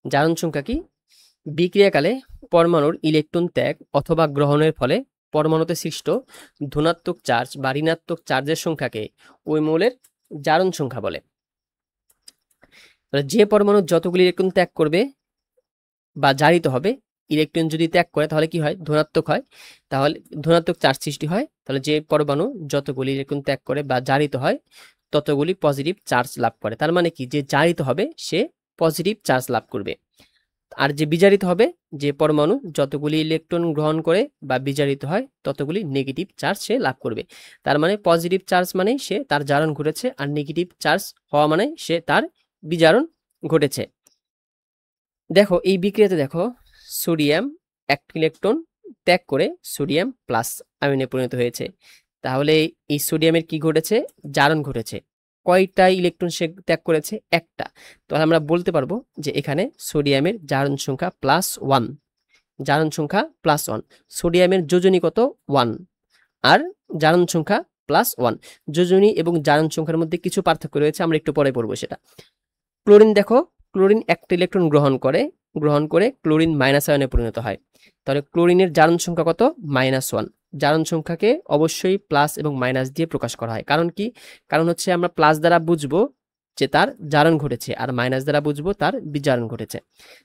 জারণ সংখ্যা কি? বিক্রিয়াকালে পরমাণুর ইলেকট্রন ত্যাগ অথবা গ্রহণের ফলে পরমাণুতে সৃষ্ট ধনাত্মক চার্জ বা ঋণাত্মক চার্জের সংখ্যাকে ওই মৌলের জারণ সংখ্যা বলে। যে পরমাণু যতগুলি ইলেকট্রন ত্যাগ করবে বা জারিত হবে, ইলেকট্রন যদি ত্যাগ করে তাহলে কি হয়? ধনাত্মক হয়। তাহলে ধনাত্মক চার্জ সৃষ্টি হয়। তাহলে যে পরমাণু যতগুলি ইলেকট্রন ত্যাগ করে বা জারিত হয় ততগুলি পজিটিভ চার্জ লাভ করে। তার মানে কি? যে জারিত হবে সে পজিটিভ চার্জ লাভ করবে। আর যে বিজারিত হবে, যে পরমাণু যতগুলি ইলেকট্রন গ্রহণ করে বা বিজারিত হয় ততগুলি নেগেটিভ চার্জ সে লাভ করবে। তার মানে পজিটিভ চার্জ মানে সে তার জারণ ঘটেছে, আর নেগেটিভ চার্জ হওয়া মানে সে তার বিজারণ ঘটেছে। দেখো এই বিক্রিয়াতে দেখো সোডিয়াম এক ইলেকট্রন ত্যাগ করে সোডিয়াম প্লাস আয়নে পরিণত হয়েছে। তাহলে এই সোডিয়ামের কি ঘটেছে? জারণ ঘটেছে। কয়টা ইলেকট্রন সে ত্যাগ করেছে? একটা। তাহলে আমরা বলতে পারবো যে এখানে সোডিয়ামের জারণ সংখ্যা +1। জারণ সংখ্যা +1। সোডিয়ামের যোজনী কত? 1। আর জারণ সংখ্যা +1। যোজনী এবং জারণ সংখ্যার মধ্যে কিছু পার্থক্য রয়েছে, আমরা একটু পরে পড়বো সেটা। ক্লোরিন দেখো, ক্লোরিন একটা ইলেকট্রন গ্রহণ করে ক্লোরিন মাইনাস আয়নে পরিণত হয়। তাহলে ক্লোরিনের জারণ সংখ্যা কত? -1। জারণ সংখ্যাকে অবশ্যই প্লাস এবং মাইনাস দিয়ে প্রকাশ করা হয়। কারণ কি? কারণ হচ্ছে আমরা প্লাস দ্বারা বুঝবো যে তার জারণ ঘটেছে, আর মাইনাস দ্বারা বুঝবো তার বিজারণ ঘটেছে।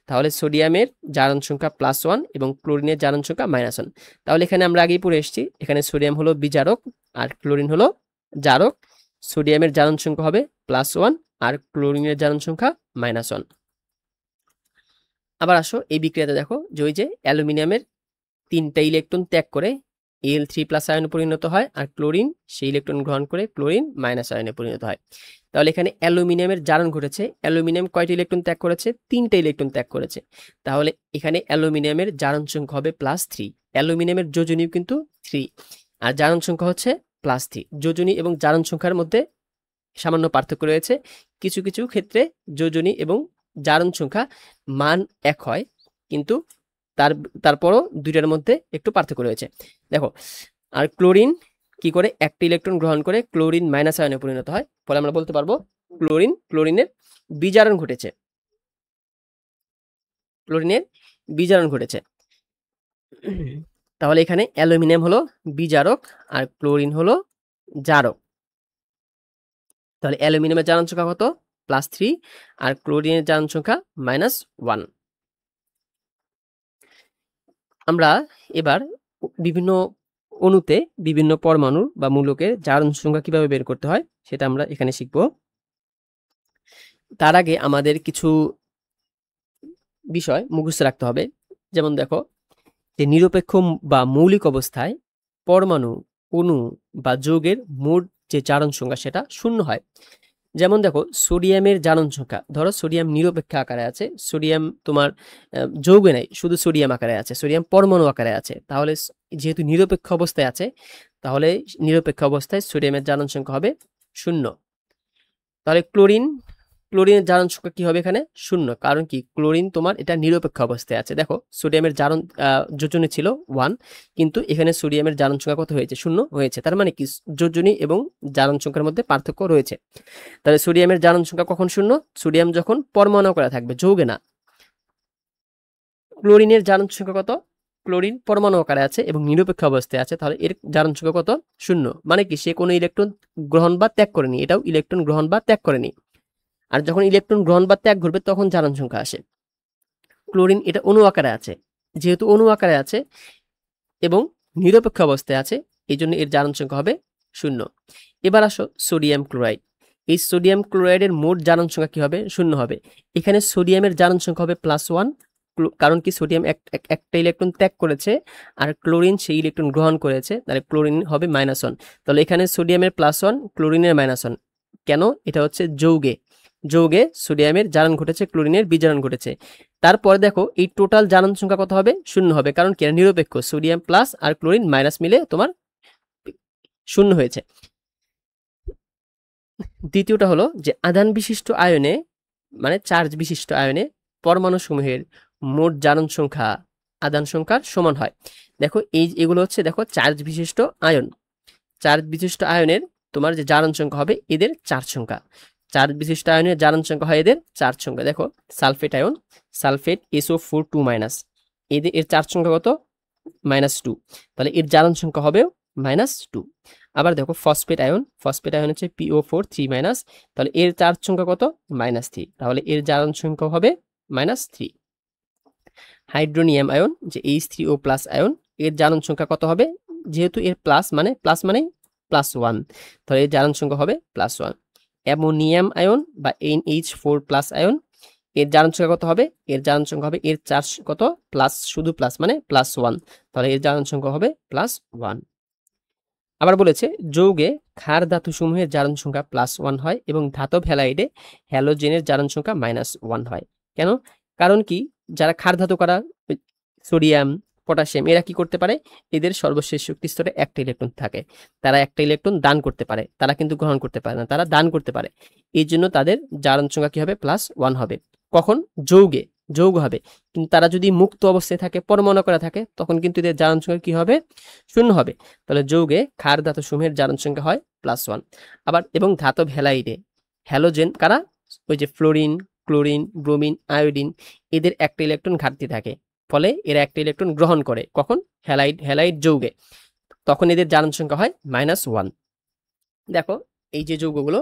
তাহলে সোডিয়ামের জারণ সংখ্যা +1 এবং ক্লোরিনের জারণ সংখ্যা -1। তাহলে এখানে আমরা আগেই পড়ে এসেছি, এখানে সোডিয়াম হলো বিজারক আর ক্লোরিন হলো জারক। সোডিয়ামের জারণ সংখ্যা হবে +1 আর ক্লোরিনের জারণ সংখ্যা -1। আবার আসো এই বিক্রিয়াতে দেখো যে ওই যে অ্যালুমিনিয়ামের 3টা ইলেকট্রন ত্যাগ করে Al3+ আয়নে পরিণত হয়, আর ক্লোরিন সেই ইলেকট্রন গ্রহণ করে ক্লোরিন মাইনাস আয়নে পরিণত হয়। তাহলে এখানে অ্যালুমিনিয়ামের জারণ ঘটেছে। অ্যালুমিনিয়াম কয়টি ইলেকট্রন ত্যাগ করেছে? 3টা ইলেকট্রন ত্যাগ করেছে। তাহলে এখানে অ্যালুমিনিয়ামের জারণ সংখ্যা হবে +3। অ্যালুমিনিয়ামের যোজনীও কিন্তু 3, আর জারণ সংখ্যা হচ্ছে +3। যোজনী এবং জারণ সংখ্যার মধ্যে সামান্য পার্থক্য রয়েছে। কিছু কিছু ক্ষেত্রে যোজনী এবং জারণ সংখ্যা মান এক হয়, কিন্তু তারপরও দুইটার মধ্যে একটু পার্থক্য রয়েছে। দেখো, আর ক্লোরিন কি করে? একটা ইলেকট্রন গ্রহণ করে ক্লোরিন মাইনাস আয়নে পরিণত হয়। ফলে আমরা বলতে পারবো ক্লোরিনের বিজারণ ঘটেছে। ক্লোরিনের বিজারণ ঘটেছে। তাহলে এখানে অ্যালুমিনিয়াম হলো বিজারক আর ক্লোরিন হলো জারক। তাহলে অ্যালুমিনিয়ামের জারণ সংখ্যা কত? +3 আর ক্লোরিনের জারণ সংখ্যা -1। আমরা এবার বিভিন্ন অণুতে বিভিন্ন পরমাণু বা মূলকের জারণ সংখ্যা কিভাবে বের করতে হয় সেটা আমরা এখানে শিখব। তার আগে আমাদের কিছু বিষয় মুখস্থ রাখতে হবে। যেমন দেখো, যে নিরপেক্ষ বা মৌলিক অবস্থায় পরমাণু, অণু বা যৌগের মোট যে জারণ সংখ্যা সেটা 0 হয়। যেমন দেখো সোডিয়ামের জারণ সংখ্যা, ধরো সোডিয়াম নিরপেক্ষ আকারে আছে, সোডিয়াম তোমার যৌগে নাই, শুধু সোডিয়াম আকারে আছে, সোডিয়াম পরমাণু আকারে আছে। তাহলে যেহেতু নিরপেক্ষ অবস্থায় আছে, তাহলে নিরপেক্ষ অবস্থায় সোডিয়ামের জারণ সংখ্যা হবে 0। তাহলে ক্লোরিনের জারণ সংখ্যা কি হবে? এখানে 0। কারণ কি? ক্লোরিন তোমার এটা নিরপেক্ষ অবস্থায় আছে। দেখো সোডিয়ামের জারণ যোজনী ছিল 1, কিন্তু এখানে সোডিয়ামের জারণ সংখ্যা কত হয়েছে? 0 হয়েছে। তার মানে কি? যোজনী এবং জারণ সংখ্যার মধ্যে পার্থক্য রয়েছে। তাহলে সোডিয়ামের জারণ সংখ্যা কখন 0? সোডিয়াম যখন পরমাণু আকারে থাকবে, যৌগে না। ক্লোরিনের জারণ সংখ্যা কত? ক্লোরিন পরমাণু আকারে আছে এবং নিরপেক্ষ অবস্থায় আছে, তাহলে এর জারণ সংখ্যা কত? 0। মানে কি? সে কোনো ইলেকট্রন গ্রহণ বা ত্যাগ করেনি, এটাও ইলেকট্রন গ্রহণ বা ত্যাগ করেনি। আর যখন ইলেকট্রন গ্রহণ বা ত্যাগ ঘটবে তখন জারণ সংখ্যা আসে। ক্লোরিন এটা অণু আকারে আছে, যেহেতু অণু আকারে আছে এবং নিরপেক্ষ অবস্থায় আছে, এই জন্য এর জারণ সংখ্যা হবে 0। এবার আসো সোডিয়াম ক্লোরাইড। এই সোডিয়াম ক্লোরাইডের মোট জারণ সংখ্যা কি হবে? 0 হবে। এখানে সোডিয়ামের জারণ সংখ্যা হবে +1। কারণ কি? সোডিয়াম একটা ইলেকট্রন ত্যাগ করেছে আর ক্লোরিন সেই ইলেকট্রন গ্রহণ করেছে, তাহলে ক্লোরিন হবে -1। তাহলে এখানে সোডিয়ামের +1, ক্লোরিনের -1। কেন? এটা হচ্ছে যৌগে সোডিয়ামের জারণ ঘটেছে, ক্লোরিনের বিজারণ ঘটেছে। তারপর দেখো এই টোটাল জারণ সংখ্যা কত হবে? 0 হবে। কারণ কি? নিরপেক্ষ, সোডিয়াম প্লাস আর ক্লোরিন মাইনাস মিলে তোমার 0 হয়েছে। দ্বিতীয়টা হলো যে আধান বিশিষ্ট আয়নে, মানে চার্জ বিশিষ্ট আয়নে পরমাণু সমূহের মোট জারণ সংখ্যা আধান সংখ্যার সমান হয়। দেখো এগুলো হচ্ছে দেখো চার্জ বিশিষ্ট আয়ন। চার্জ বিশিষ্ট আয়নের তোমার যে জারণ সংখ্যা হবে এদের চার্জ সংখ্যা। চার্জ বিশিষ্ট আয়নের জারণ সংখ্যা হয় এদের চার্জ সংখ্যা। দেখো সালফেট আয়ন, সালফেট SO4 2-, এর চার্জ সংখ্যা কত? -2, তাহলে এর জারণ সংখ্যা হবে -2। আবার দেখো ফসফেট আয়ন, ফসফেট আয়ন হচ্ছে PO4 3-, তাহলে এর চার্জ সংখ্যা কত? -3, তাহলে এর জারণ সংখ্যা হবে -3। হাইড্রোনিয়াম আয়ন যে H3O+ আয়ন, এর জারণ সংখ্যা কত হবে? যেহেতু এর প্লাস মানে +1, তাহলে এর জারণ সংখ্যা হবে +1। অ্যামোনিয়াম আয়ন বা NH4+ আয়ন, এর জারণ সংখ্যা কত হবে? এর জারণ সংখ্যা হবে, এর চার্জ কত? প্লাস, শুধু প্লাস মানে +1, তাহলে এর জারণ সংখ্যা হবে +1। আবার বলেছে যৌগে ক্ষার ধাতু সমূহের জারণ সংখ্যা +1 হয় এবং ধাতব হ্যালাইডে হ্যালোজেনের জারণ সংখ্যা -1 হয়। কেন? কারণ কি, যারা ক্ষার ধাতু করা সোডিয়াম, পটাশিয়াম, এরা কি করতে পারে? এদের সর্বশেষ শক্তি স্তরে একটা ইলেকট্রন থাকে, তারা একটা ইলেকট্রন দান করতে পারে, তারা কিন্তু গ্রহণ করতে পারে না, তারা দান করতে পারে। এই জন্য তাদের জারণ সংখ্যা কি হবে? +1 হবে। কখন? যৌগে, যৌগ হবে। কিন্তু তারা যদি মুক্ত অবস্থায় থাকে, পরমাণু করা থাকে, তখন কিন্তু এদের জারণ সংখ্যা কি হবে? 0 হবে। তাহলে যৌগে ক্ষার ধাতু সমূহের জারণ সংখ্যা হয় +1। আবার এবং ধাতব হ্যালাইডে হ্যালোজেন কারা? ওই যে ফ্লোরিন, ক্লোরিন, ব্রোমিন, আয়োডিন, এদের একটা ইলেকট্রন ঘাটতি থাকে, ফলে এরা একটা ইলেকট্রন গ্রহণ করে। কখন? হ্যালাইড যৌগে, তখন এদের জারণ সংখ্যা হয় -1। দেখো এই যে যৌগগুলো,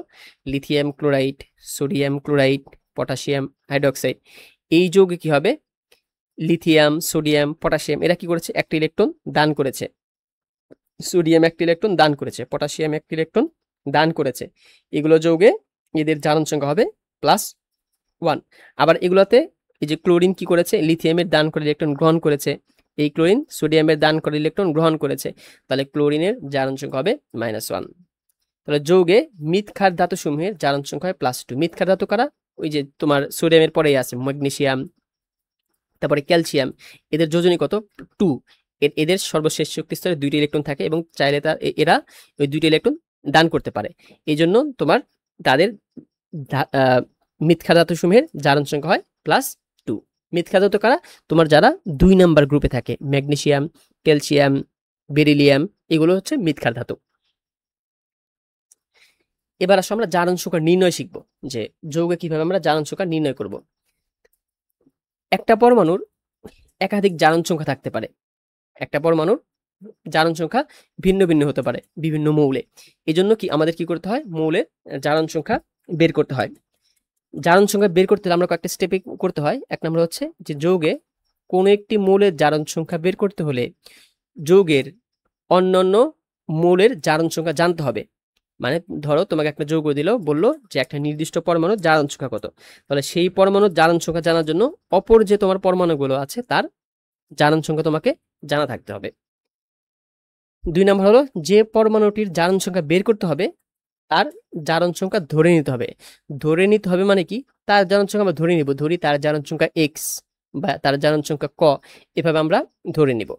lithium chloride, sodium chloride, potassium hydroxide, এই যৌগে কি হবে? লিথিয়াম, সোডিয়াম, পটাশিয়াম এরা কি করেছে? একটা ইলেকট্রন দান করেছে। সোডিয়াম একটা ইলেকট্রন দান করেছে, পটাশিয়াম একটা ইলেকট্রন দান করেছে। এগুলো যৌগে, এদের জারণ সংখ্যা হবে +1। আবার এগুলোতে এই যে ক্লোরিন কি করেছে? লিথিয়ামের দান করে ইলেকট্রন গ্রহণ করেছে, এই ক্লোরিন সোডিয়ামের দান করে ইলেকট্রন গ্রহণ করেছে, তাহলে ক্লোরিনের জারণ সংখ্যা হবে -1। তাহলে যৌগে মৃৎ ক্ষার ধাতু সমূহের জারণ সংখ্যা হয় +2। মৃৎ ক্ষার ধাতু কারা? ওই যে তোমার সোডিয়ামের পরেই আছে ম্যাগনেসিয়াম, তারপরে ক্যালসিয়াম, এদের যোজনী কত? 2। এদের সর্বশেষ শক্তি স্তরে 2টি ইলেকট্রন থাকে এবং চাইলে এরা ওই 2টি ইলেকট্রন দান করতে পারে। এই জন্য তোমার তাদের মৃৎ ক্ষার ধাতু সমূহের জারণ সংখ্যা হয় +2। মৃৎ ক্ষার ধাতু কারা? তোমার যারা 2 নাম্বার গ্রুপে থাকে, ম্যাগনেসিয়াম, ক্যালসিয়াম, বেরিলিয়াম, এগুলো হচ্ছে মৃৎ ক্ষার ধাতু। এবার আসলে আমরা জারণ সংখ্যা নির্ণয় শিখব, যে যৌগে কিভাবে আমরা জারণ সংখ্যা নির্ণয় করব। একটা পরমাণুর একাধিক জারণ সংখ্যা থাকতে পারে, একটা পরমাণুর জারণ সংখ্যা ভিন্ন ভিন্ন হতে পারে বিভিন্ন মৌলে। এই জন্য কি আমাদের কি করতে হয়? মৌলের জারণ সংখ্যা বের করতে হয়। জারণ সংখ্যা বের করতে হলে আমরা কয়েকটা স্টেপে করতে হয়। এক নম্বর হচ্ছে যে যৌগে কোনো একটি মৌলের জারণ সংখ্যা বের করতে হলে যৌগের অন্যান্য মৌলের জারণ সংখ্যা জানতে হবে। মানে ধরো তোমাকে একটা যৌগ দিল, বললো যে একটা নির্দিষ্ট পরমাণুর জারণ সংখ্যা কত, তাহলে সেই পরমাণুর জারণ সংখ্যা জানার জন্য অপর যে তোমার পরমাণুগুলো আছে তার জারণ সংখ্যা তোমাকে জানা থাকতে হবে। 2 নম্বর হলো যে পরমাণুটির জারণ সংখ্যা বের করতে হবে তার জারণ সংখ্যা ধরে নিতে হবে। ধরে নিতে হবে মানে কি? তার জারণ সংখ্যা আমরা ধরে নিব, ধরি তার জারণ সংখ্যা x বা তার জারণ সংখ্যা ক, এভাবে আমরা ধরে নিব।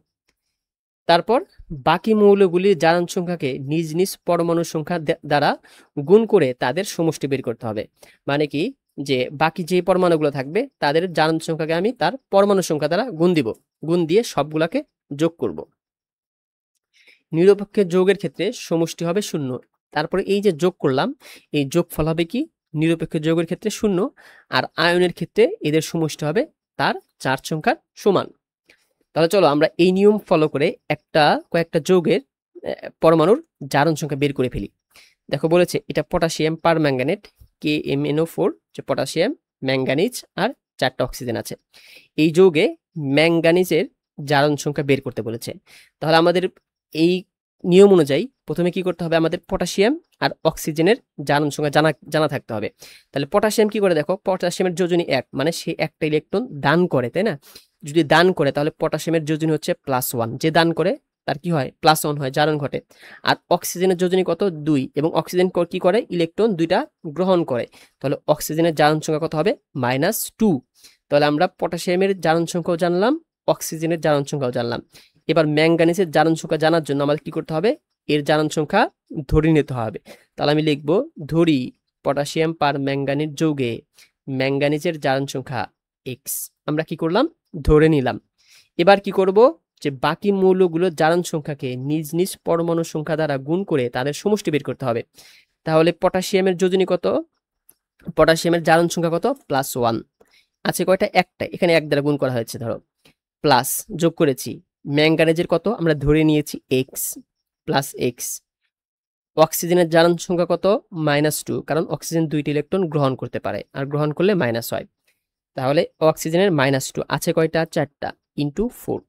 তারপর বাকি মৌলগুলির জারণ সংখ্যাকে নিজ নিজ পরমাণু সংখ্যা দ্বারা গুণ করে তাদের সমষ্টি বের করতে হবে। মানে কি, যে বাকি যে পরমাণুগুলো থাকবে তাদের জারণ সংখ্যাকে আমি তার পরমাণু সংখ্যা দ্বারা গুণ দিব, গুণ দিয়ে সবগুলাকে যোগ করব। নিরপেক্ষ যৌগের ক্ষেত্রে সমষ্টি হবে 0। তারপরে এই যে যোগ করলাম, এই যোগফল হবে কি? নিরপেক্ষ যৌগের ক্ষেত্রে 0, আর আয়নের ক্ষেত্রে এদের সমষ্টি হবে তার চার্জ সংখ্যার সমান। তাহলে চলো আমরা এই নিয়ম ফলো করে কয়েকটা যৌগের পরমাণুর জারণ সংখ্যা বের করে ফেলি। দেখো বলেছে এটা পটাশিয়াম পারম্যাঙ্গানেট KMnO4, যে পটাশিয়াম, ম্যাঙ্গানিজ আর 4টা অক্সিজেন আছে। এই যৌগে ম্যাঙ্গানিজের জারণ সংখ্যা বের করতে বলেছে। তাহলে আমাদের এই নিয়ম অনুযায়ী প্রথমে কি করতে হবে? আমাদের পটাশিয়াম আর অক্সিজেনের জারণ সংখ্যা জানা থাকতে হবে। তাহলে পটাশিয়াম কি করে? দেখো পটাশিয়ামের যোজনী 1, মানে সে একটা ইলেকট্রন দান করে, তাই না? যদি দান করে তাহলে পটাশিয়ামের যোজনী হচ্ছে +1, যে দান করে তার কি হয়? +1 হয়, জারণ ঘটে। আর অক্সিজেনের যোজনী কত? 2, এবং অক্সিজেন কি করে? ইলেকট্রন 2টা গ্রহণ করে, তাহলে অক্সিজেনের জারণ সংখ্যা কত হবে? -2। তাহলে আমরা পটাশিয়ামের জারণ সংখ্যাও জানলাম, অক্সিজেনের জারণ সংখ্যাও জানলাম। এবার ম্যাঙ্গানিজের জারণ সংখ্যা জানার জন্য আমাদের কি করতে হবে? এর জারণ সংখ্যা ধরে নিতে হবে। তাহলে আমি লিখব, ধরি পটাশিয়াম পার ম্যাঙ্গানিজ যৌগে ম্যাঙ্গানিজের জারণ সংখ্যা x। আমরা কি করলাম? ধরে নিলাম। এবার কি করব? যে বাকি মৌলগুলোর জারণ সংখ্যাকে নিজ নিজ পরমাণু সংখ্যা দ্বারা গুণ করে তাদের সমষ্টি বের করতে হবে। তাহলে পটাশিয়ামের যোজনী কত? পটাশিয়ামের জারণ সংখ্যা কত? +1। আছে কয়টা? একটা। এখানে 1 দ্বারা গুণ করা হয়েছে ধরো। প্লাস যোগ করেছি। ম্যাঙ্গানিজের কত? আমরা ধরে নিয়েছি x, প্লাস x। অক্সিজেনের জারণ সংখ্যা কত? -2, কারণ অক্সিজেন 2টি ইলেকট্রন গ্রহণ করতে পারে, আর গ্রহণ করলে মাইনাস হয়। তাহলে অক্সিজেনের -2 আছে কয়টা? 4টা, ইন্টু 4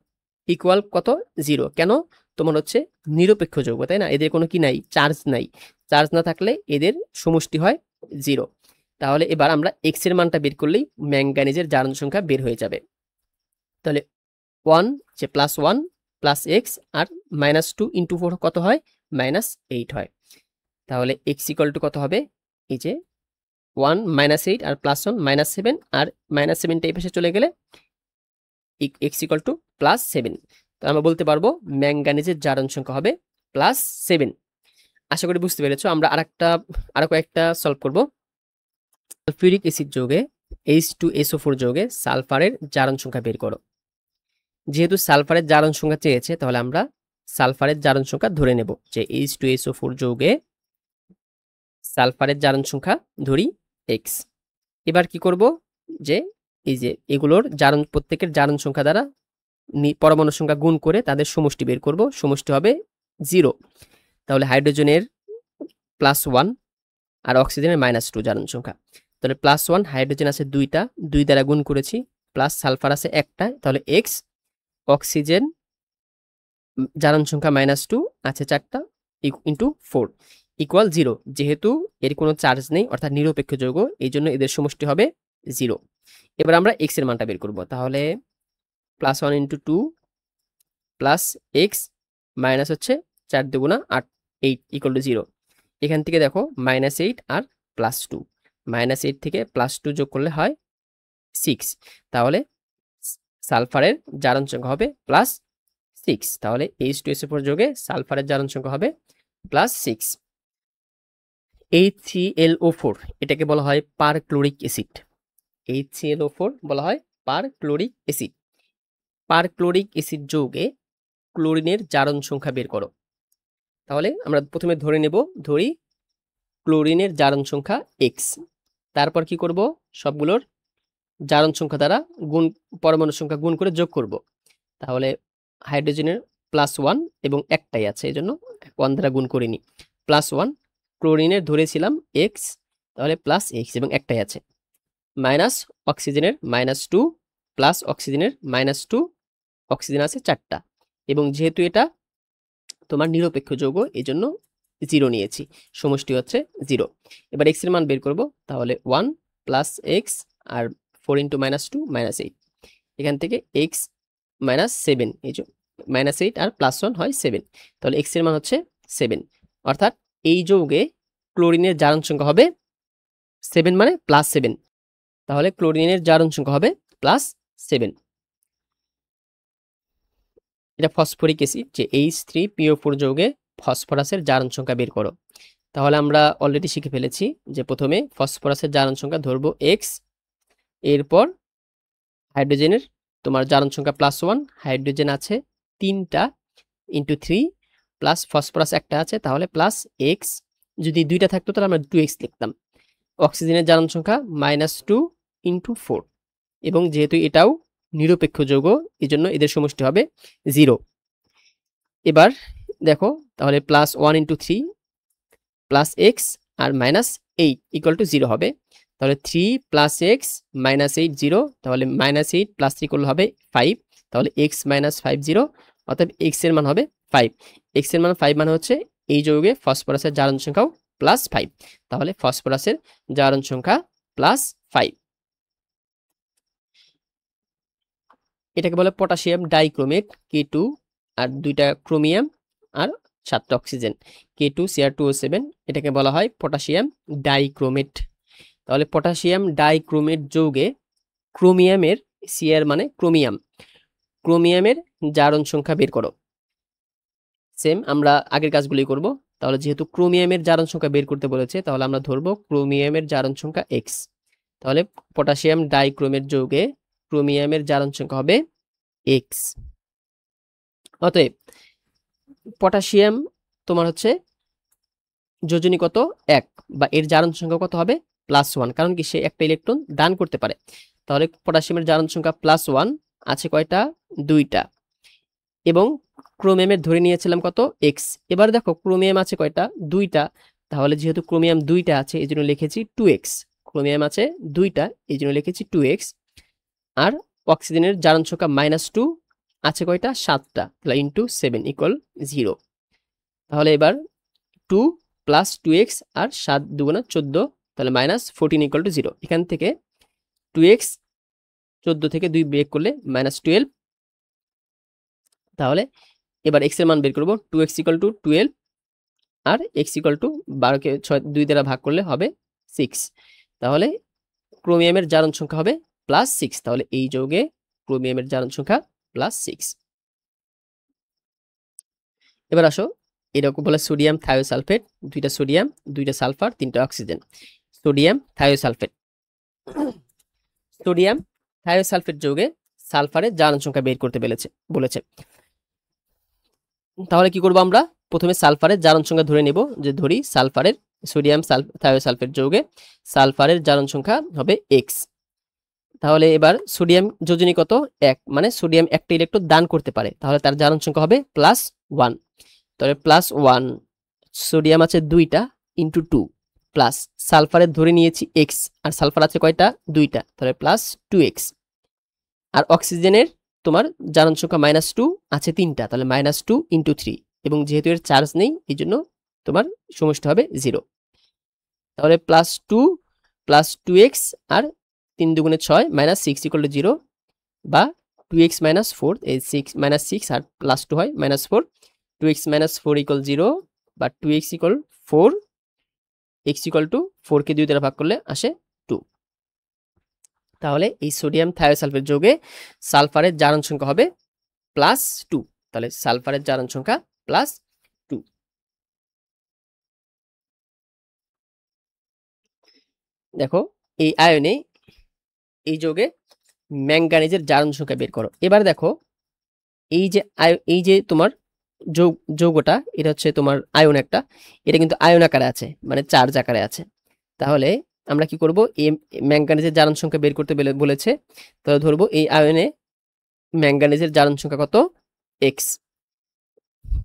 ইকুয়াল কত? 0। কেন? তোমার হচ্ছে নিরপেক্ষ যৌগ, তাই না? এদের কোনো কি নাই? চার্জ নাই। চার্জ না থাকলে এদের সমষ্টি হয় 0। তাহলে এবার আমরা x এর মানটা বের করলেই ম্যাঙ্গানিজের জারণ সংখ্যা বের হয়ে যাবে। তাহলে 1 যে +1 প্লাস x আর -2 ইন্টু 4 কত হয়? -8 হয়। তাহলে x ইকুয়াল টু কত হবে? এই যে 1 -8 আর +1 -7, আর -7টা এই পাশে চলে গেলে x ইকুয়াল টু +7। তো আমরা বলতে পারবো ম্যাঙ্গানিজের জারণ সংখ্যা হবে +7। আশা করি বুঝতে পেরেছো। আমরা আরো কয়েকটা সলভ করব। সালফিউরিক অ্যাসিড যৌগে H2SO4 যৌগে সালফারের জারণ সংখ্যা বের করো। যেহেতু সালফারের জারণ সংখ্যা চেয়েছে, তাহলে আমরা সালফারের জারণ সংখ্যা ধরে নেব যে H2SO4 যৌগে সালফারের জারণ সংখ্যা ধরি x। এবার কি করব, যে এই যে এগুলোর প্রত্যেকের জারণ সংখ্যা দ্বারা পরমাণু সংখ্যা গুণ করে তাদের সমষ্টি বের করব। সমষ্টি হবে 0। তাহলে হাইড্রোজেনের +1 আর অক্সিজেনের -2 জারণ সংখ্যা। তাহলে +1 হাইড্রোজেন আছে 2টা, 2 দ্বারা গুণ করেছি, প্লাস সালফার আছে একটা, তাহলে x। অক্সিজেন জারণ সংখ্যা -2 আছে 4টা, ইন্টু 4 ইকুয়াল 0। যেহেতু এর কোনো চার্জ নেই, অর্থাৎ নিরপেক্ষ যৌগ, এই জন্য এদের সমষ্টি হবে 0। এবার আমরা x এর মানটা বের করব। তাহলে +1 × 2 প্লাস x মাইনাস হচ্ছে 4 × 2 = 8, 8 ইকুয়াল টু 0। এখান থেকে দেখো -8 আর +2, -8 থেকে +2 যোগ করলে হয় 6। তাহলে সালফারের জারণ সংখ্যা হবে +6। তাহলে H2SO4 যোগে সালফারের জারণ সংখ্যা হবে +6। HClO4 এটাকে বলা হয় পারক্লোরিক অ্যাসিড। HClO4 বলা হয় পারক্লোরিক অ্যাসিড। পারক্লোরিক অ্যাসিড যৌগে ক্লোরিনের জারণ সংখ্যা বের করো। তাহলে আমরা প্রথমে ধরি ক্লোরিনের জারণ সংখ্যা x। তারপর কি করব, সবগুলোর জারণ সংখ্যা দ্বারা পরমাণু সংখ্যা গুণ করে যোগ করব। তাহলে হাইড্রোজেনের +1 এবং একটাই আছে, এই জন্য 1 দ্বারা গুণ করিনি। +1 ক্লোরিনের ধরেছিলাম x, তাহলে +x এবং একটাই আছে। মাইনাস অক্সিজেনের -2 প্লাস অক্সিজেনের -2, অক্সিজেন আছে 4টা, এবং যেহেতু এটা তোমার নিরপেক্ষ যৌগ, এই জন্য 0 নিয়েছি। সমষ্টি হচ্ছে 0। এবার x এর মান বের করব। তাহলে 1 + x আর 4 × -2 -8। এখান থেকে x -7, এই যে -8 আর +1 হয় 7। তাহলে x এর মান হচ্ছে 7। অর্থাৎ এই যৌগে ক্লোরিনের জারণ সংখ্যা হবে 7, মানে +7। তাহলে ক্লোরিনের জারণ সংখ্যা হবে +7। এটা ফসফরিক অ্যাসিড, যে H3PO4 যৌগে ফসফরাসের জারণ সংখ্যা বের করো। তাহলে আমরা অলরেডি শিখে ফেলেছি যে প্রথমে ফসফরাসের জারণ সংখ্যা ধরবো x, এরপর হাইড্রোজেনের তোমার জারণ সংখ্যা +1, হাইড্রোজেন আছে 3টা, ইন্টু 3 প্লাস ফসফরাস একটা আছে, তাহলে +x। যদি 2টা থাকতো তাহলে আমরা 2x লিখতাম। অক্সিজেনের জারণ সংখ্যা -2 × 4, এবং যেহেতু এটাও নিরপেক্ষ যৌগ, এই জন্য এদের সমষ্টি হবে 0। এবার দেখো, তাহলে +1 × 3 +x আর -8 ইকুয়াল টু 0 হবে। তাহলে 3 + x -8 0, তাহলে -8 + 3 করলে হবে 5। তাহলে x - 5 0, অর্থাৎ x এর মান হবে 5। x এর মান 5 মানে হচ্ছে এই যৌগে ফসফরাসের জারণ সংখ্যাও +5। তাহলে ফসফরাসের জারণ সংখ্যা +5। এটাকে বলে পটাশিয়াম ডাইক্রোমেট K2, আর 2টা ক্রোমিয়াম আর 7টা অক্সিজেন K2Cr2O7। এটাকে বলা হয় পটাশিয়াম ডাইক্রোমেট। তাহলে পটাশিয়াম ডাইক্রোমেট যৌগে ক্রোমিয়ামের, Cr মানে ক্রোমিয়াম, ক্রোমিয়ামের জারণ সংখ্যা বের করো। সেম আমরা আগের কাজগুলি করব। তাহলে যেহেতু ক্রোমিয়ামের জারণ সংখ্যা বের করতে বলেছে, তাহলে আমরা ধরবো ক্রোমিয়ামের জারণ সংখ্যা x। তাহলে পটাশিয়াম ডাইক্রোমেট যৌগে ক্রোমিয়ামের জারণ সংখ্যা হবে x। অতএব পটাশিয়াম তোমার হচ্ছে যোজনী কত 1, বা এর জারণ সংখ্যা কত হবে +1, কারণ কি সে একটা ইলেকট্রন দান করতে পারে। তাহলে পটাশিয়ামের জারণ সংখ্যা +1 আছে কয়টা? 2টা। এবং ক্রোমিয়ামের ধরে নিয়েছিলাম কত? x। এবার দেখো ক্রোমিয়াম আছে কয়টা? 2টা। তাহলে যেহেতু ক্রোমিয়াম 2টা আছে এই জন্য লিখেছি 2x। ক্রোমিয়াম আছে 2টা এই জন্য লিখেছি 2x। আর অক্সিজেনের জারণ সংখ্যা -2 আছে কয়টা? 7টা। তাহলে ইন্টু 7 ইকুয়াল 0। তাহলে এবার 2 + 2x আর 7 2 14, তাহলে -14 ইকুয়াল টু 0। এখান থেকে 2x 14 থেকে 2 বিয়োগ করলে -12। তাহলে এবার x এর মান বের করব। 2x ইকুয়াল টু 12 আর x ইকুয়াল টু 12 কে 2 দ্বারা ভাগ করলে হবে 6। তাহলে ক্রোমিয়ামের জারণ সংখ্যা হবে +6। তাহলে এই যৌগে ক্রোমিয়ামের জারণ সংখ্যা +6। এবার আসো, এরকম বলে সোডিয়াম থায়োসালফেট, 2টা সোডিয়াম 2টা সালফার 3টা oxygen. Sodium thiosulphate, sodium thiosulphate যৌগে সালফারের জারণ সংখ্যা বের করতে বলেছে। তাহলে কি করব আমরা? প্রথমে সালফারের জারণ সংখ্যা ধরে নেব, যে ধরি সালফারের সোডিয়াম থায়োসালফেট যৌগে সালফারের জারণ সংখ্যা হবে x। তাহলে এবার সোডিয়াম যোজনী কত? 1, মানে সোডিয়াম একটা ইলেকট্রন দান করতে পারে, তাহলে তার জারণ সংখ্যা হবে +1। তাহলে +1, সোডিয়াম আছে 2টা ইন্টু 2 প্লাস সালফারের ধরে নিয়েছি x, আর সালফার আছে কয়টা? 2টা, তাহলে +2x। আর অক্সিজেনের তোমার জারণ সংখ্যা -2 আছে 3টা, তাহলে -2 ইন্টু 3, এবং যেহেতু এর চার্জ নেই এই জন্য তোমার সমষ্টি হবে 0। তাহলে +2 + 2x আর 3 2 6 -6 ইকুয়াল টু 0, বা 2x - 4, এই 6 আর +2 হয় -4, 2x - 4 ইকুয়াল 0, বা 2x equal 4, x equal two 4 কে 2 দ্বারা ভাগ করলে আসে 2। তাহলে এই সোডিয়াম থায়োসালফেট যৌগে সালফারের জারণ সংখ্যা হবে +2। তাহলে সালফারের জারণ সংখ্যা +2। দেখো এই আয়নে, এই যৌগে ম্যাঙ্গানিজের জারণ সংখ্যা বের করো। এবার দেখো এই যে তোমার যৌগটা, এটা হচ্ছে তোমার আয়ন একটা, এটা কিন্তু আয়ন আকারে আছে, মানে চার্জ আকারে আছে। তাহলে আমরা কি করব? এই ম্যাঙ্গানিজের জারণ সংখ্যা বের করতে বলেছে, তাহলে ধরবো এই আয়নে ম্যাঙ্গানিজের জারণ সংখ্যা কত? x।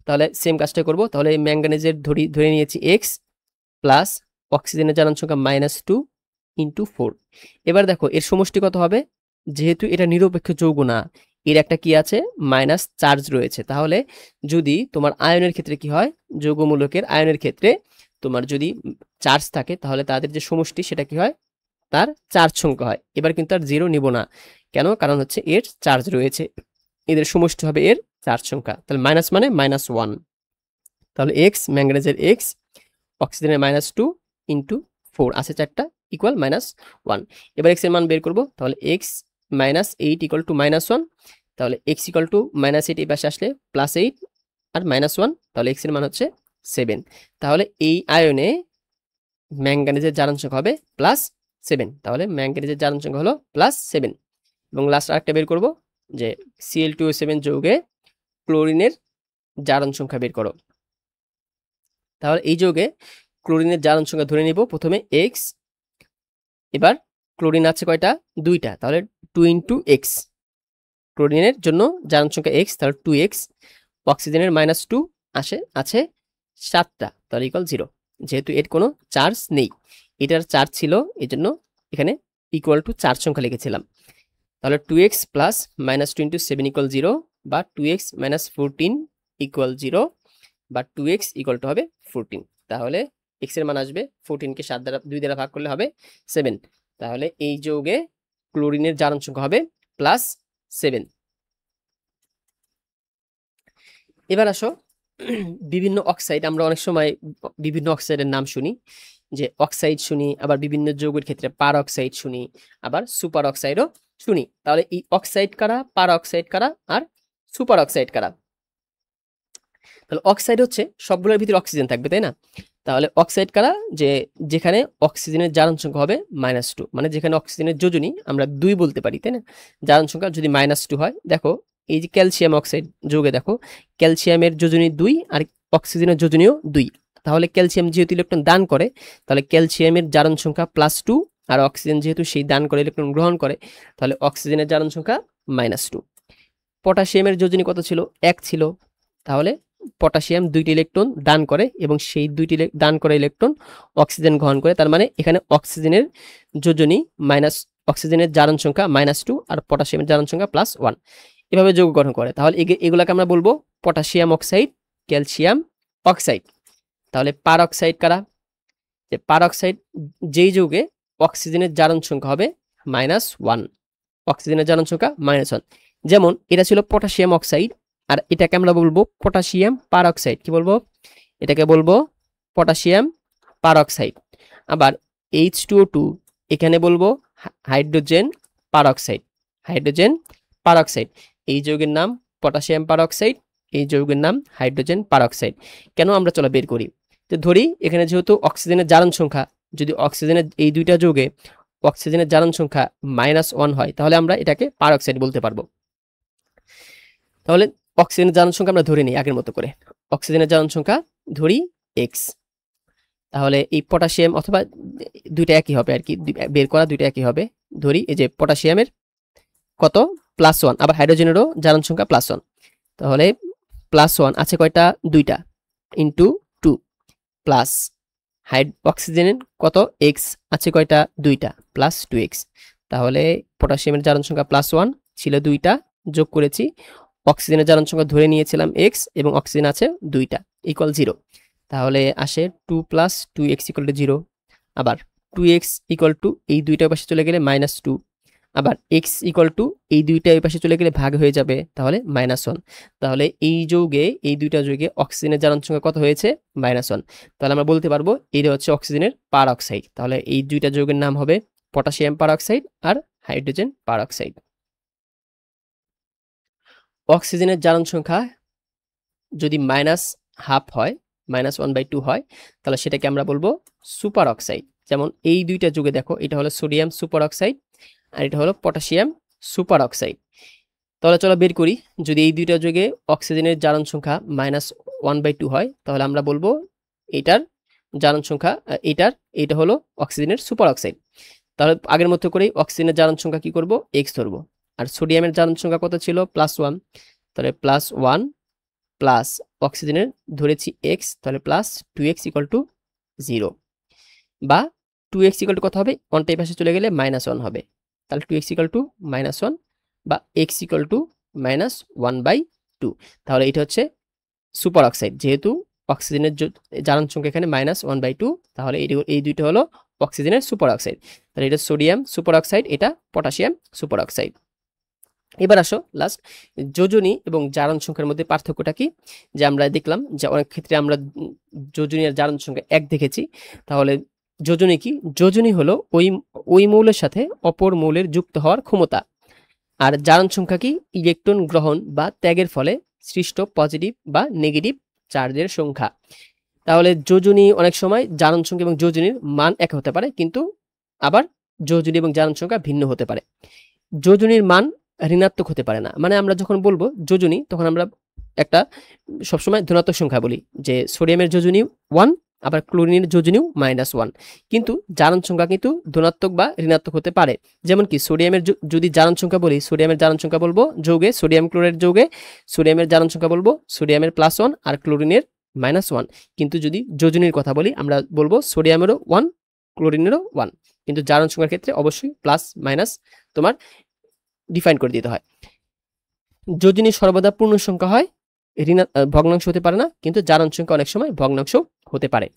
তাহলে সেম কাজটা করব। তাহলে এই ম্যাঙ্গানিজের ধরে নিয়েছি x, প্লাস অক্সিজেনের জারণ সংখ্যা -2 ইন্টু 4। এবার দেখো এর সমষ্টি কত হবে? যেহেতু এটা নিরপেক্ষ যৌগ না, এর একটা কি আছে? মাইনাস চার্জ রয়েছে। তাহলে যদি তোমার আয়নের ক্ষেত্রে কি হয়? যৌগমূলকের আয়নের ক্ষেত্রে তোমার যদি চার্জ থাকে, তাহলে তাদের যে সমষ্টি সেটা কি হয়? তার চার্জ সংখ্যা হয়। এবার কিন্তু আর 0 নিব না, কেন? কারণ হচ্ছে এর চার্জ রয়েছে, এদের সমষ্টি হবে এর চার্জ সংখ্যা। তাহলে মাইনাস মানে -1। তাহলে x, ম্যাঙ্গানিজের x, অক্সিজেনের -2 ইন্টু 4 আছে 4টা, ইকুয়াল -1। এবার x এর মান বের করব। তাহলে x -8 ইকুয়াল টু -1। তাহলে x ইকুয়াল টু -8 এই পাশে আসলে +8 আর -1, তাহলে x এর মান হচ্ছে 7। তাহলে এই আয়নে ম্যাঙ্গানিজের জারণ সংখ্যা হবে +7। তাহলে ম্যাঙ্গানিজের জারণ সংখ্যা হলো +7। এবং লাস্ট আরেকটা বের করব, যে Cl2O7 যৌগে ক্লোরিনের জারণ সংখ্যা বের করো। তাহলে এই যৌগে ক্লোরিনের জারণ সংখ্যা ধরে নিব প্রথমে x। এবার ক্লোরিন আছে কয়টা? 2টা, তাহলে 2 ইন্টু x। ক্লোরিনের জন্য জারণ সংখ্যা x, তাহলে 2x। অক্সিজেনের -2 আছে 7টা, তাহলে ইকুয়াল 0। যেহেতু এর কোনো চার্জ নেই, এটার চার্জ ছিল, এই জন্য এখানে ইকুয়াল টু চার্জ সংখ্যা লিখেছিলাম। তাহলে 2x প্লাস -2 ইন্টু 7 ইকুয়াল 0, বা 2x - 14 ইকুয়াল 0, বা 2x ইকুয়াল টু হবে 14। তাহলে x এর মান আসবে 14 কে 2 দ্বারা ভাগ করলে হবে 7। তাহলে এই যৌগে ক্লোরিনের জারণ সংখ্যা হবে +7। এবার আসো, বিভিন্ন অক্সাইড, আমরা অনেক সময় বিভিন্ন অক্সাইডের নাম শুনি, যে অক্সাইড শুনি, আবার বিভিন্ন যৌগের ক্ষেত্রে পার অক্সাইড শুনি, আবার সুপার অক্সাইডও শুনি। তাহলে এই অক্সাইড কারা, পার অক্সাইড কারা, আর সুপার অক্সাইড কারা? তাহলে অক্সাইড হচ্ছে সবগুলোর ভিতরে অক্সিজেন থাকবে, তাই না? তাহলে অক্সাইড কারা? যেখানে অক্সিজেনের জারণ সংখ্যা হবে -2, মানে যেখানে অক্সিজেনের যোজনী আমরা 2 বলতে পারি, তাই না? জারণ সংখ্যা যদি -2 হয়, দেখো এই যে ক্যালসিয়াম অক্সাইড যৌগে দেখো ক্যালসিয়ামের যোজনী 2 আর অক্সিজেনের যোজনীও 2। তাহলে ক্যালসিয়াম যেহেতু ইলেকট্রন দান করে, তাহলে ক্যালসিয়ামের জারণ সংখ্যা +2, আর অক্সিজেন যেহেতু সেই দান করে ইলেকট্রন গ্রহণ করে, তাহলে অক্সিজেনের জারণ সংখ্যা -2। পটাশিয়ামের যোজনী কত ছিল? 1 ছিল। তাহলে পটাশিয়াম 2টি ইলেকট্রন দান করে এবং সেই 2টি দান করা ইলেকট্রন অক্সিজেন গ্রহণ করে। তার মানে এখানে অক্সিজেনের যোজনী অক্সিজেনের জারণ সংখ্যা -2 আর পটাশিয়ামের জারণ সংখ্যা +1, এভাবে যৌগ গঠন করে। তাহলে এগুলাকে আমরা বলবো পটাশিয়াম অক্সাইড, ক্যালসিয়াম অক্সাইড। তাহলে পারঅক্সাইড কারা? যে পারঅক্সাইড যেই যৌগে অক্সিজেনের জারণ সংখ্যা হবে -1, অক্সিজেনের জারণ সংখ্যা -1। যেমন এটা ছিল পটাশিয়াম অক্সাইড, আর এটাকে আমরা বলবো পটাশিয়াম পারঅক্সাইড। কি বলবো? এটাকে বলবো পটাশিয়াম পারঅক্সাইড। আবার H2O2 এখানে বলবো হাইড্রোজেন পারঅক্সাইড, হাইড্রোজেন পারঅক্সাইড। এই যৌগের নাম পটাশিয়াম পারঅক্সাইড, এই যৌগের নাম হাইড্রোজেন পারঅক্সাইড। কেন? আমরা চলো বের করি। তো ধরি এখানে যেহেতু অক্সিজেনের জারণ সংখ্যা, যদি অক্সিজেনের এই দুইটা যৌগে অক্সিজেনের জারণ সংখ্যা -1 হয়, তাহলে আমরা এটাকে পারঅক্সাইড বলতে পারবো। তাহলে অক্সিজেনের জারণ সংখ্যা আমরা ধরে নিই আগের মতো করে। অক্সিজেনের জারণ সংখ্যা ধরি x। তাহলে এই পটাশিয়াম অথবা দুইটা একই হবে আর কি, বের করা দুইটা একই হবে। ধরি এই যে পটাশিয়ামের কত? +1, আবার হাইড্রোজেনেরও জারণ সংখ্যা +1। তাহলে +1 আছে কয়টা? 2টা, ইন্টু 2 প্লাস অক্সিজেনের কত? x আছে কয়টা? 2টা, +2x। তাহলে পটাশিয়ামের জারণ সংখ্যা +1 ছিল 2টা, যোগ করেছি। অক্সিজেনের জারণ সংখ্যা ধরে নিয়েছিলাম x, এবং অক্সিজেন আছে 2টা, = 0। তাহলে আসে 2 + 2x = 0। আবার 2x এই দুইটা পাশে চলে গেলে -2, আবার x এই দুইটা এই পাশে চলে গেলে ভাগ হয়ে যাবে, তাহলে -1। তাহলে এই যৌগে, এই দুইটা যৌগে অক্সিজেনের জারণ সংখ্যা কত হয়েছে? -1। তাহলে আমরা বলতে পারবো এটা হচ্ছে অক্সিজেনের পারঅক্সাইড। তাহলে এই দুইটা যৌগের নাম হবে পটাশিয়াম পারঅক্সাইড আর হাইড্রোজেন পারঅক্সাইড। অক্সিজেনের জারণ সংখ্যা যদি -½ হয়, -1/2 হয়, তাহলে সেটাকে আমরা বলবো সুপার অক্সাইড। যেমন এই দুইটা যৌগে দেখো, এটা হলো সোডিয়াম সুপার অক্সাইড আর এটা হলো পটাশিয়াম সুপার অক্সাইড। তাহলে চলো বের করি। যদি এই দুইটা যৌগে অক্সিজেনের জারণ সংখ্যা -1/2 হয়, তাহলে আমরা বলবো এটার জারণ সংখ্যা, এটা হলো অক্সিজেনের সুপার অক্সাইড। তাহলে আগের মতো করেই অক্সিজেনের জারণ সংখ্যা কি করব? x ধরবো। আর সোডিয়ামের জারণ সংখ্যা কত ছিল? +1। তাহলে +1 প্লাস অক্সিজেনের ধরেছি x, তাহলে +2x = 0, বা 2x = কত হবে? 1টা এই পাশে চলে গেলে -1 হবে। তাহলে 2x = -1 বা x = -1/2। তাহলে এটা হচ্ছে সুপার অক্সাইড, যেহেতু অক্সিজেনের জারণ সংখ্যা এখানে -1/2, তাহলে এই দুইটা হলো অক্সিজেনের সুপার অক্সাইড। তাহলে এটা সোডিয়াম সুপার অক্সাইড, এটা পটাশিয়াম সুপার অক্সাইড। এবার আসো লাস্ট, যোজনী এবং জারণ সংখ্যার মধ্যে পার্থক্যটা কি? যে আমরা দেখলাম যে অনেক ক্ষেত্রে আমরা যোজনী আর জারণ সংখ্যা এক দেখেছি। তাহলে যোজনী কি? যোজনী হলো ওই মৌলের সাথে অপর মৌলের যুক্ত হওয়ার ক্ষমতা। আর জারণ সংখ্যা কি? ইলেকট্রন গ্রহণ বা ত্যাগের ফলে সৃষ্ট পজিটিভ বা নেগেটিভ চার্জের সংখ্যা। তাহলে যোজনী অনেক সময় জারণ সংখ্যা এবং যোজনীর মান এক হতে পারে, কিন্তু আবার যোজনী এবং জারণ সংখ্যা ভিন্ন হতে পারে। যোজনীর মান ঋণাত্মক হতে পারে না। মানে আমরা যখন বলবো যোজনী, তখন আমরা একটা সবসময় ধনাত্মক সংখ্যা বলি, যে সোডিয়ামের যোজনী 1, আবার ক্লোরিনের যোজনীও -1। কিন্তু জারণ সংখ্যা কিন্তু ধনাত্মক বা ঋণাত্মক হতে পারে। যেমন কি সোডিয়ামের যদি জারণ সংখ্যা বলি, সোডিয়ামের জারণ সংখ্যা বলবো যৌগে সোডিয়াম ক্লোরাইড যৌগে সোডিয়ামের জারণ সংখ্যা বলবো সোডিয়ামের +1 আর ক্লোরিনের -1। কিন্তু যদি যোজনীর কথা বলি, আমরা বলবো সোডিয়ামেরও 1, ক্লোরিনেরও 1। কিন্তু জারণ সংখ্যার ক্ষেত্রে অবশ্যই প্লাস মাইনাস তোমার ডিফাইন করে দিতে হয়। যোজনী সর্বদা পূর্ণ সংখ্যা হয়, ভগ্নাংশ হতে পারে না, কিন্তু জারণ সংখ্যা অনেক সময় ভগ্নাংশ হতে পারে।